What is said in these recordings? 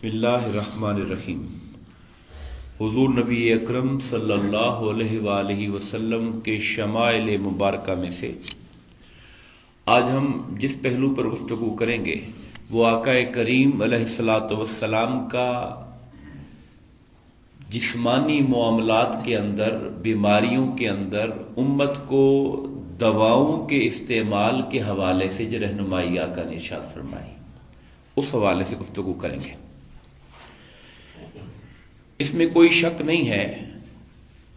بسم اللہ الرحمن الرحیم۔ حضور نبی اکرم صلی اللہ علیہ وآلہ وسلم کے شمائل مبارکہ میں سے آج ہم جس پہلو پر گفتگو کریں گے وہ آقا کریم علیہ الصلاۃ والسلام کا جسمانی معاملات کے اندر، بیماریوں کے اندر امت کو دواؤں کے استعمال کے حوالے سے جو رہنمائی آقا نے ارشاد فرمائی، اس حوالے سے گفتگو کریں گے۔ اس میں کوئی شک نہیں ہے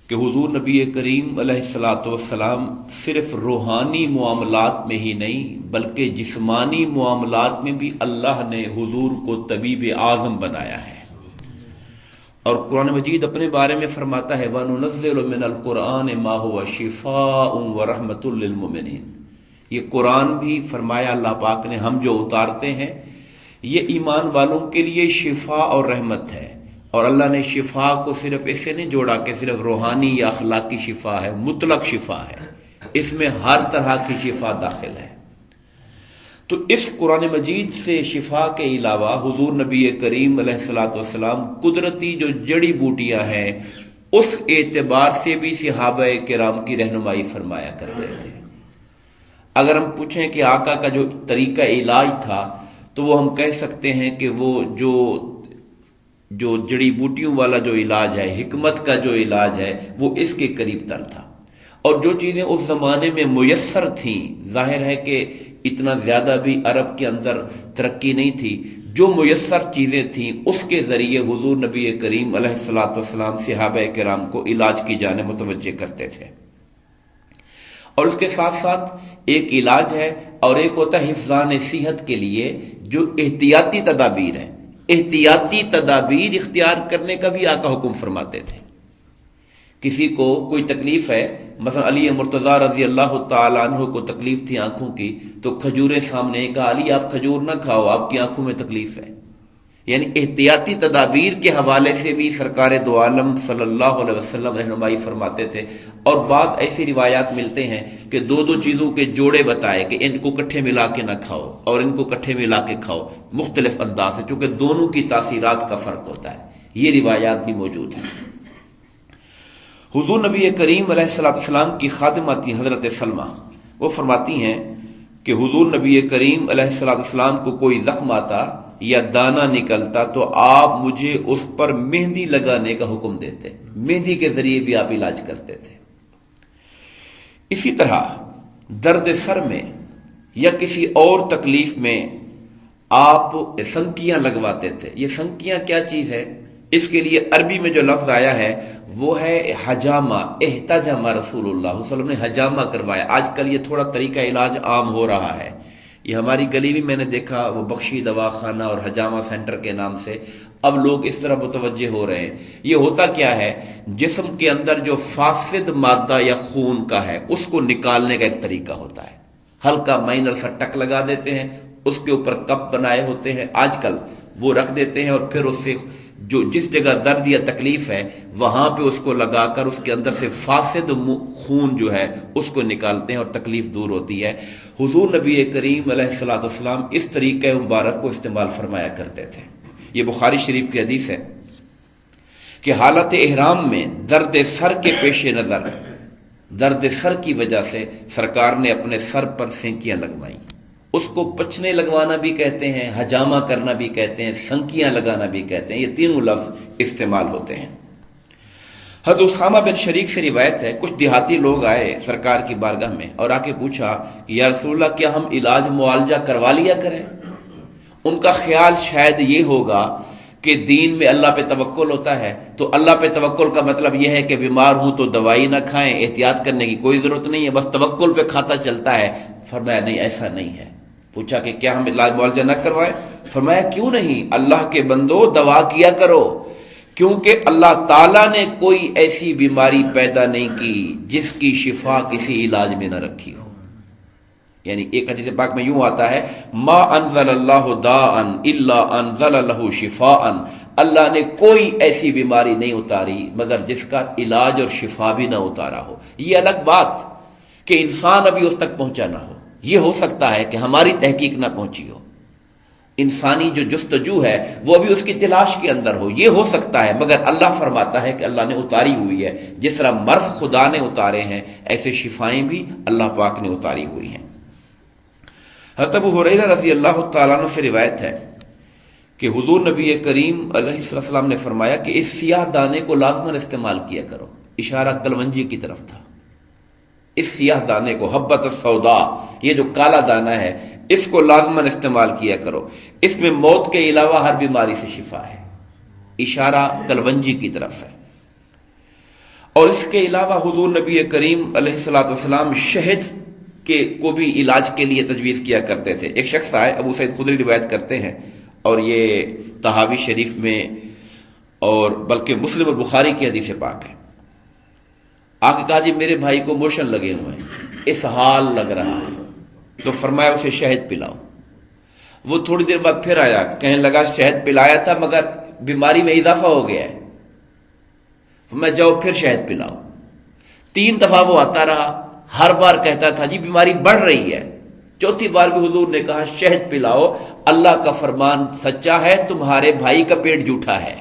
کہ حضور نبی کریم علیہ الصلاۃ والسلام صرف روحانی معاملات میں ہی نہیں بلکہ جسمانی معاملات میں بھی اللہ نے حضور کو طبیب اعظم بنایا ہے، اور قرآن مجید اپنے بارے میں فرماتا ہے وَنُنَزِّلُ مِنَ الْقُرْآنِ مَا هُوَ شِفَاءٌ وَرَحْمَةٌ لِّلْمُؤْمِنِينَ، یہ قرآن بھی فرمایا اللہ پاک نے ہم جو اتارتے ہیں یہ ایمان والوں کے لیے شفا اور رحمت ہے، اور اللہ نے شفا کو صرف اس سے نہیں جوڑا کہ صرف روحانی یا اخلاقی شفا ہے، مطلق شفا ہے، اس میں ہر طرح کی شفا داخل ہے۔ تو اس قرآن مجید سے شفا کے علاوہ حضور نبی کریم علیہ الصلاۃ والسلام قدرتی جو جڑی بوٹیاں ہیں اس اعتبار سے بھی صحابہ کرام کی رہنمائی فرمایا کرتے تھے۔ اگر ہم پوچھیں کہ آقا کا جو طریقہ علاج تھا تو وہ ہم کہہ سکتے ہیں کہ وہ جو جڑی بوٹیوں والا جو علاج ہے، حکمت کا جو علاج ہے، وہ اس کے قریب تر تھا، اور جو چیزیں اس زمانے میں میسر تھیں، ظاہر ہے کہ اتنا زیادہ بھی عرب کے اندر ترقی نہیں تھی، جو میسر چیزیں تھیں اس کے ذریعے حضور نبی کریم علیہ الصلاۃ والسلام صحابہ کرام کو علاج کی جانب متوجہ کرتے تھے۔ اور اس کے ساتھ ساتھ ایک علاج ہے اور ایک ہوتا ہے حفظان صحت کے لیے جو احتیاطی تدابیر ہے، احتیاطی تدابیر اختیار کرنے کا بھی آقا حکم فرماتے تھے۔ کسی کو کوئی تکلیف ہے، مثلا علی مرتضیٰ رضی اللہ تعالیٰ عنہ کو تکلیف تھی آنکھوں کی، تو کھجوریں سامنے کہا علی آپ کھجور نہ کھاؤ، آپ کی آنکھوں میں تکلیف ہے۔ یعنی احتیاطی تدابیر کے حوالے سے بھی سرکار دو عالم صلی اللہ علیہ وسلم رہنمائی فرماتے تھے، اور بعض ایسی روایات ملتے ہیں کہ دو چیزوں کے جوڑے بتائے کہ ان کو کٹھے ملا کے نہ کھاؤ اور ان کو کٹھے ملا کے کھاؤ، مختلف انداز سے، چونکہ دونوں کی تاثیرات کا فرق ہوتا ہے، یہ روایات بھی موجود ہیں۔ حضور نبی کریم علیہ الصلوۃ والسلام کی خادمہ تھی حضرت سلمہ، وہ فرماتی ہیں کہ حضور نبی کریم علیہ الصلوۃ والسلام کو کوئی زخم آتا یا دانہ نکلتا تو آپ مجھے اس پر مہندی لگانے کا حکم دیتے، مہندی کے ذریعے بھی آپ علاج کرتے تھے۔ اسی طرح درد سر میں یا کسی اور تکلیف میں آپ سنکیاں لگواتے تھے۔ یہ سنکیاں کیا چیز ہے؟ اس کے لیے عربی میں جو لفظ آیا ہے وہ ہے حجامہ، احتجم رسول اللہ صلی اللہ علیہ وسلم نے حجامہ کروایا۔ آج کل یہ تھوڑا طریقہ علاج عام ہو رہا ہے، یہ ہماری گلی بھی میں نے دیکھا، وہ بخشی دوا خانہ اور حجامہ سینٹر کے نام سے اب لوگ اس طرح متوجہ ہو رہے ہیں۔ یہ ہوتا کیا ہے؟ جسم کے اندر جو فاسد مادہ یا خون کا ہے اس کو نکالنے کا ایک طریقہ ہوتا ہے، ہلکا مائنر سا ٹک لگا دیتے ہیں، اس کے اوپر کپ بنائے ہوتے ہیں آج کل، وہ رکھ دیتے ہیں اور پھر اس سے جو جس جگہ درد یا تکلیف ہے وہاں پہ اس کو لگا کر اس کے اندر سے فاسد خون جو ہے اس کو نکالتے ہیں اور تکلیف دور ہوتی ہے۔ حضور نبی کریم علیہ الصلوۃ والسلام اس طریقہ مبارک کو استعمال فرمایا کرتے تھے۔ یہ بخاری شریف کی حدیث ہے کہ حالت احرام میں درد سر کے پیش نظر، درد سر کی وجہ سے سرکار نے اپنے سر پر سینکیاں لگوائیں۔ اس کو پچھنے لگوانا بھی کہتے ہیں، حجامہ کرنا بھی کہتے ہیں، سنکیاں لگانا بھی کہتے ہیں، یہ تینوں لفظ استعمال ہوتے ہیں۔ حضرت اسامہ بن شریک سے روایت ہے کچھ دیہاتی لوگ آئے سرکار کی بارگاہ میں اور آ کے پوچھا کہ یا رسول اللہ کیا ہم علاج معالجہ کروا لیا کریں؟ ان کا خیال شاید یہ ہوگا کہ دین میں اللہ پہ توکل ہوتا ہے، تو اللہ پہ توکل کا مطلب یہ ہے کہ بیمار ہوں تو دوائی نہ کھائیں، احتیاط کرنے کی کوئی ضرورت نہیں ہے، بس توکل پہ کھاتا چلتا ہے۔ فرمایا نہیں، ایسا نہیں ہے۔ پوچھا کہ کیا ہم علاج معالجہ نہ کروائیں؟ فرمایا کیوں نہیں، اللہ کے بندو دوا کیا کرو، کیونکہ اللہ تعالیٰ نے کوئی ایسی بیماری پیدا نہیں کی جس کی شفا کسی علاج میں نہ رکھی ہو۔ یعنی ایک حدیث پاک میں یوں آتا ہے ما انزل اللہ داء الا انزل له شفاء، اللہ نے کوئی ایسی بیماری نہیں اتاری مگر جس کا علاج اور شفا بھی نہ اتارا ہو۔ یہ الگ بات کہ انسان ابھی اس تک پہنچا نہ ہو، یہ ہو سکتا ہے کہ ہماری تحقیق نہ پہنچی ہو، انسانی جو جستجو ہے وہ بھی اس کی تلاش کے اندر ہو، یہ ہو سکتا ہے، مگر اللہ فرماتا ہے کہ اللہ نے اتاری ہوئی ہے، جس طرح مرض خدا نے اتارے ہیں ایسے شفائیں بھی اللہ پاک نے اتاری ہوئی ہیں۔ حضرت ابو ہریرہ رضی اللہ تعالیٰ عنہ سے روایت ہے کہ حضور نبی کریم علیہ السلام نے فرمایا کہ اس سیاہ دانے کو لازماً استعمال کیا کرو، اشارہ کلونجی کی طرف تھا۔ اس سیاہ دانے کو، حبۃ السودا، یہ جو کالا دانہ ہے، اس کو لازماً استعمال کیا کرو، اس میں موت کے علاوہ ہر بیماری سے شفا ہے، اشارہ کلونجی کی طرف ہے۔ اور اس کے علاوہ حضور نبی کریم علیہ السلام شہد کے کو بھی علاج کے لیے تجویز کیا کرتے تھے۔ ایک شخص آئے، ابو سعید خدری روایت کرتے ہیں، اور یہ طحاوی شریف میں اور بلکہ مسلم اور بخاری کی حدیث پاک ہے۔ آ کے کہا جی میرے بھائی کو موشن لگے ہوئے ہیں، اسہال لگ رہا ہے، تو فرمایا اسے شہد پلاؤ۔ وہ تھوڑی دیر بعد پھر آیا، کہنے لگا شہد پلایا تھا مگر بیماری میں اضافہ ہو گیا ہے، میں جاؤ پھر شہد پلاؤ۔ 3 دفعہ وہ آتا رہا، ہر بار کہتا تھا جی بیماری بڑھ رہی ہے۔ چوتھی بار بھی حضور نے کہا شہد پلاؤ، اللہ کا فرمان سچا ہے، تمہارے بھائی کا پیٹ جھوٹا ہے۔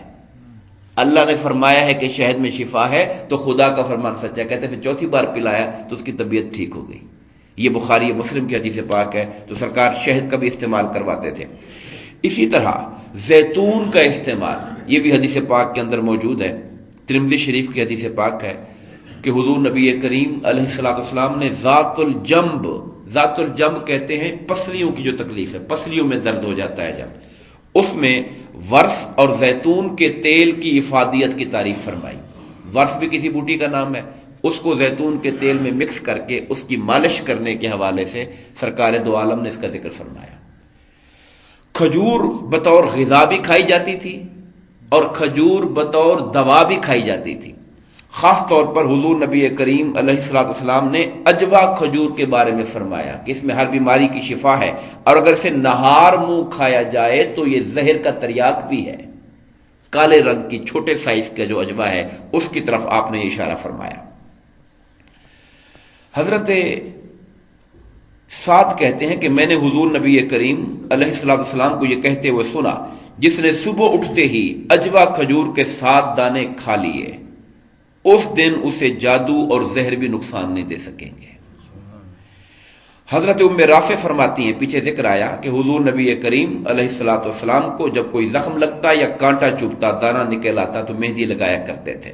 اللہ نے فرمایا ہے کہ شہد میں شفا ہے تو خدا کا فرمان سچا ہے۔ کہتے پھر چوتھی بار پلایا تو اس کی طبیعت ٹھیک ہو گئی۔ یہ بخاری اور مسلم کی حدیث پاک ہے، تو سرکار شہد کا بھی استعمال کرواتے تھے۔ اسی طرح زیتون کا استعمال، یہ بھی حدیث پاک کے اندر موجود ہے، ترمذی شریف کی حدیث پاک ہے کہ حضور نبی کریم علیہ السلام نے ذات الجنب کہتے ہیں پسلیوں کی جو تکلیف ہے، پسلیوں میں درد ہو جاتا ہے جب، اس میں ورس اور زیتون کے تیل کی افادیت کی تعریف فرمائی۔ ورس بھی کسی بوٹی کا نام ہے، اس کو زیتون کے تیل میں مکس کر کے اس کی مالش کرنے کے حوالے سے سرکار دو عالم نے اس کا ذکر فرمایا۔ کھجور بطور غذا بھی کھائی جاتی تھی اور کھجور بطور دوا بھی کھائی جاتی تھی۔ خاص طور پر حضور نبی کریم علیہ السلام نے اجوا کھجور کے بارے میں فرمایا کہ اس میں ہر بیماری کی شفا ہے، اور اگر اسے نہار منہ کھایا جائے تو یہ زہر کا تریاک بھی ہے۔ کالے رنگ کی چھوٹے سائز کا جو اجوا ہے اس کی طرف آپ نے یہ اشارہ فرمایا۔ حضرت سعد کہتے ہیں کہ میں نے حضور نبی کریم علیہ السلام کو یہ کہتے ہوئے سنا، جس نے صبح اٹھتے ہی اجوا کھجور کے 7 دانے کھا لیے، اس دن اسے جادو اور زہر بھی نقصان نہیں دے سکیں گے۔ حضرت ام رافع فرماتی ہیں، پیچھے ذکر آیا کہ حضور نبی کریم علیہ السلام کو جب کوئی زخم لگتا یا کانٹا چبھتا، دانہ نکل آتا تو مہندی لگایا کرتے تھے۔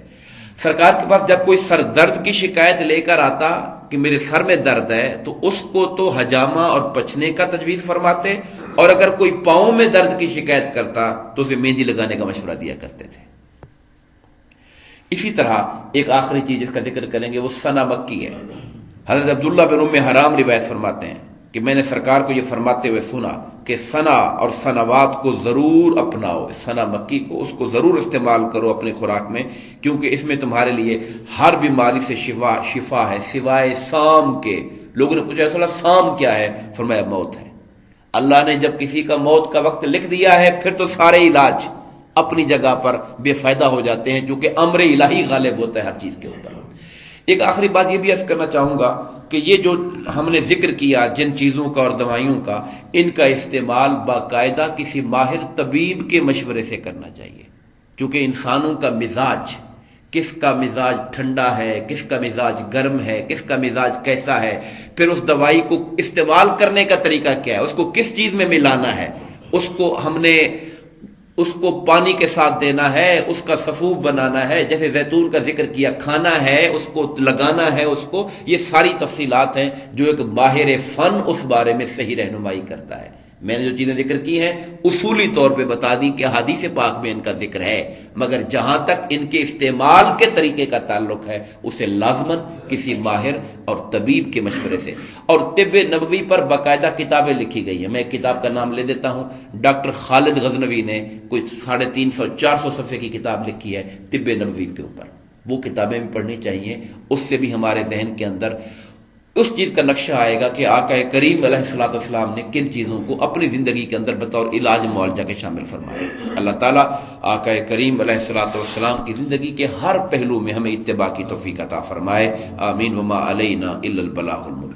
سرکار کے پاس جب کوئی سر درد کی شکایت لے کر آتا کہ میرے سر میں درد ہے تو اس کو تو حجامہ اور پچنے کا تجویز فرماتے، اور اگر کوئی پاؤں میں درد کی شکایت کرتا تو اسے مہندی لگانے کا مشورہ دیا کرتے تھے۔ اسی طرح ایک آخری چیز جس کا ذکر کریں گے وہ سنا مکی ہے۔ حضرت عبداللہ بن ام حرام روایت فرماتے ہیں کہ میں نے سرکار کو یہ فرماتے ہوئے سنا کہ سنا اور سنوات کو ضرور اپناؤ، سنا مکی کو، اس کو ضرور استعمال کرو اپنی خوراک میں، کیونکہ اس میں تمہارے لیے ہر بیماری سے شفا ہے سوائے سام کے۔ لوگوں نے پوچھا رسول اللہ سام کیا ہے؟ فرمایا موت ہے۔ اللہ نے جب کسی کا موت کا وقت لکھ دیا ہے پھر تو سارے علاج اپنی جگہ پر بے فائدہ ہو جاتے ہیں، چونکہ امر الہی غالب ہوتا ہے ہر چیز کے اوپر۔ ایک آخری بات یہ بھی عرض کرنا چاہوں گا کہ یہ جو ہم نے ذکر کیا جن چیزوں کا اور دوائیوں کا، ان کا استعمال باقاعدہ کسی ماہر طبیب کے مشورے سے کرنا چاہیے، چونکہ انسانوں کا مزاج، کس کا مزاج ٹھنڈا ہے، کس کا مزاج گرم ہے، کس کا مزاج کیسا ہے، پھر اس دوائی کو استعمال کرنے کا طریقہ کیا ہے، اس کو کس چیز میں ملانا ہے، اس کو ہم نے اس کو پانی کے ساتھ دینا ہے، اس کا سفوف بنانا ہے، جیسے زیتون کا ذکر کیا، کھانا ہے، اس کو لگانا ہے، اس کو، یہ ساری تفصیلات ہیں جو ایک ماہر فن اس بارے میں صحیح رہنمائی کرتا ہے۔ میں نے جو چیزیں ذکر کی ہیں اصولی طور پہ بتا دی کہ حدیث پاک میں ان کا ذکر ہے، مگر جہاں تک ان کے استعمال کے طریقے کا تعلق ہے اسے لازماً کسی ماہر اور طبیب کے مشورے سے۔ اور طب نبوی پر باقاعدہ کتابیں لکھی گئی ہیں، میں ایک کتاب کا نام لے دیتا ہوں، ڈاکٹر خالد غزنوی نے کوئی 350-400 صفحے کی کتاب لکھی ہے طب نبوی کے اوپر، وہ کتابیں بھی پڑھنی چاہیے، اس سے بھی ہمارے ذہن کے اندر اس چیز کا نقشہ آئے گا کہ آقا کریم علیہ السلام نے کن چیزوں کو اپنی زندگی کے اندر بطور علاج معالجہ کے شامل فرمایا۔ اللہ تعالیٰ آقا کریم علیہ السلام کی زندگی کے ہر پہلو میں ہمیں اتباع کی توفیق عطا فرمائے، آمین۔ وما علینا الا البلاغ المبین۔